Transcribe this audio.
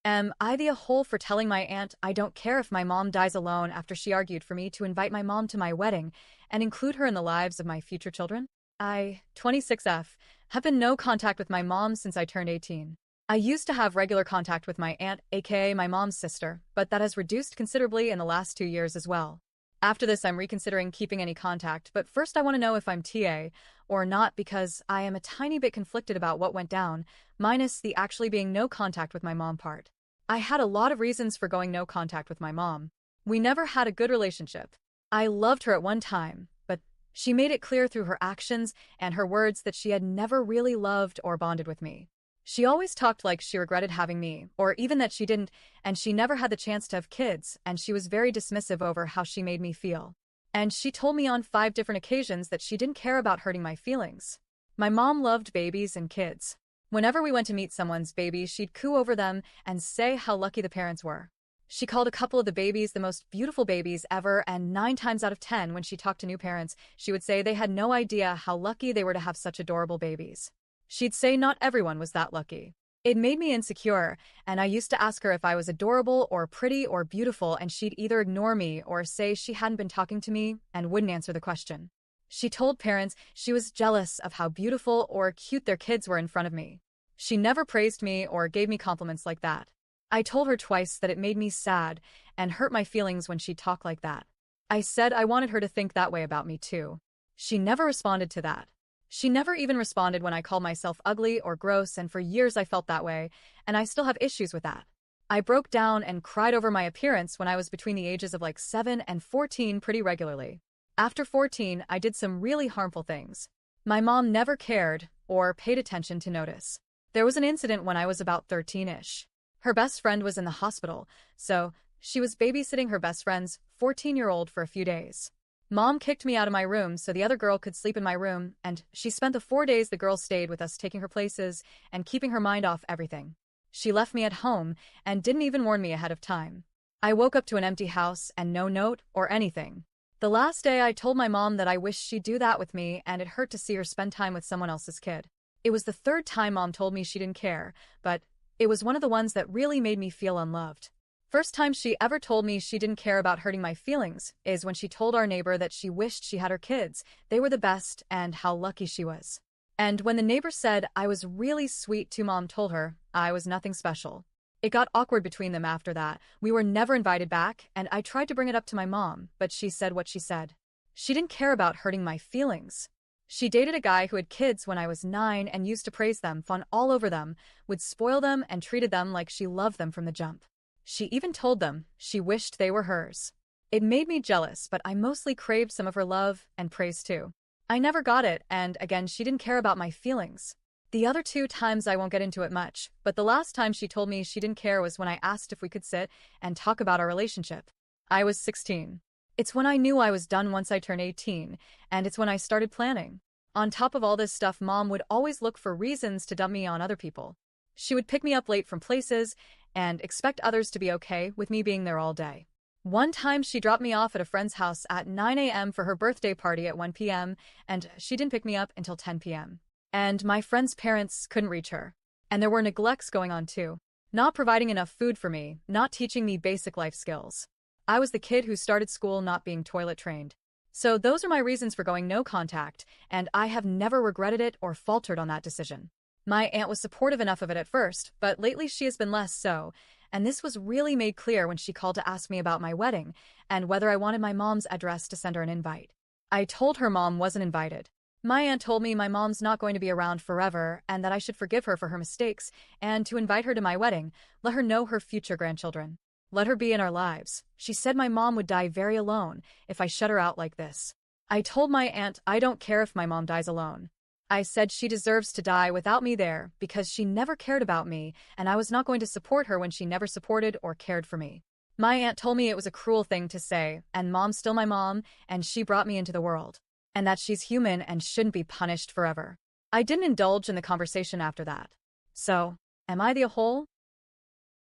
Am I the a-hole for telling my aunt I don't care if my mom dies alone after she argued for me to invite my mom to my wedding and include her in the lives of my future children? I, 26F, have been no contact with my mom since I turned 18. I used to have regular contact with my aunt, aka my mom's sister, but that has reduced considerably in the last 2 years as well. After this, I'm reconsidering keeping any contact, but first I want to know if I'm TA or not because I am a tiny bit conflicted about what went down, minus the actually being no contact with my mom part. I had a lot of reasons for going no contact with my mom. We never had a good relationship. I loved her at one time, but she made it clear through her actions and her words that she had never really loved or bonded with me. She always talked like she regretted having me, or even that she didn't, and she never had the chance to have kids, and she was very dismissive over how she made me feel. And she told me on 5 different occasions that she didn't care about hurting my feelings. My mom loved babies and kids. Whenever we went to meet someone's baby, she'd coo over them and say how lucky the parents were. She called a couple of the babies the most beautiful babies ever, and 9 times out of 10 when she talked to new parents, she would say they had no idea how lucky they were to have such adorable babies. She'd say not everyone was that lucky. It made me insecure, and I used to ask her if I was adorable or pretty or beautiful, and she'd either ignore me or say she hadn't been talking to me and wouldn't answer the question. She told parents she was jealous of how beautiful or cute their kids were in front of me. She never praised me or gave me compliments like that. I told her twice that it made me sad and hurt my feelings when she talked like that. I said I wanted her to think that way about me too. She never responded to that. She never even responded when I called myself ugly or gross, and for years I felt that way, and I still have issues with that. I broke down and cried over my appearance when I was between the ages of like 7 and 14 pretty regularly. After 14, I did some really harmful things. My mom never cared or paid attention to notice. There was an incident when I was about 13-ish. Her best friend was in the hospital, so she was babysitting her best friend's 14-year-old for a few days. Mom kicked me out of my room so the other girl could sleep in my room, and she spent the 4 days the girl stayed with us taking her places and keeping her mind off everything. She left me at home and didn't even warn me ahead of time. I woke up to an empty house and no note or anything. The last day I told my mom that I wished she'd do that with me, and it hurt to see her spend time with someone else's kid. It was the 3rd time Mom told me she didn't care, but it was one of the ones that really made me feel unloved. First time she ever told me she didn't care about hurting my feelings is when she told our neighbor that she wished she had her kids, they were the best, and how lucky she was. And when the neighbor said I was really sweet too, Mom told her I was nothing special. It got awkward between them after that. We were never invited back, and I tried to bring it up to my mom, but she said what she said. She didn't care about hurting my feelings. She dated a guy who had kids when I was 9 and used to praise them, fawn all over them, would spoil them, and treated them like she loved them from the jump. She even told them she wished they were hers. It made me jealous, but I mostly craved some of her love and praise too. I never got it, and again, she didn't care about my feelings. The other 2 times I won't get into it much, but the last time she told me she didn't care was when I asked if we could sit and talk about our relationship. I was 16. It's when I knew I was done once I turned 18, and it's when I started planning. On top of all this stuff, Mom would always look for reasons to dump me on other people. She would pick me up late from places and expect others to be okay with me being there all day. One time she dropped me off at a friend's house at 9 a.m. for her birthday party at 1 p.m., and she didn't pick me up until 10 p.m. And my friend's parents couldn't reach her. And there were neglects going on too. Not providing enough food for me, not teaching me basic life skills. I was the kid who started school not being toilet trained. So those are my reasons for going no contact, and I have never regretted it or faltered on that decision. My aunt was supportive enough of it at first, but lately she has been less so, and this was really made clear when she called to ask me about my wedding and whether I wanted my mom's address to send her an invite. I told her Mom wasn't invited. My aunt told me my mom's not going to be around forever and that I should forgive her for her mistakes and to invite her to my wedding, let her know her future grandchildren. Let her be in our lives. She said my mom would die very alone if I shut her out like this. I told my aunt I don't care if my mom dies alone. I said she deserves to die without me there because she never cared about me, and I was not going to support her when she never supported or cared for me. My aunt told me it was a cruel thing to say, and Mom's still my mom, and she brought me into the world, and that she's human and shouldn't be punished forever. I didn't indulge in the conversation after that. So, am I the a-hole?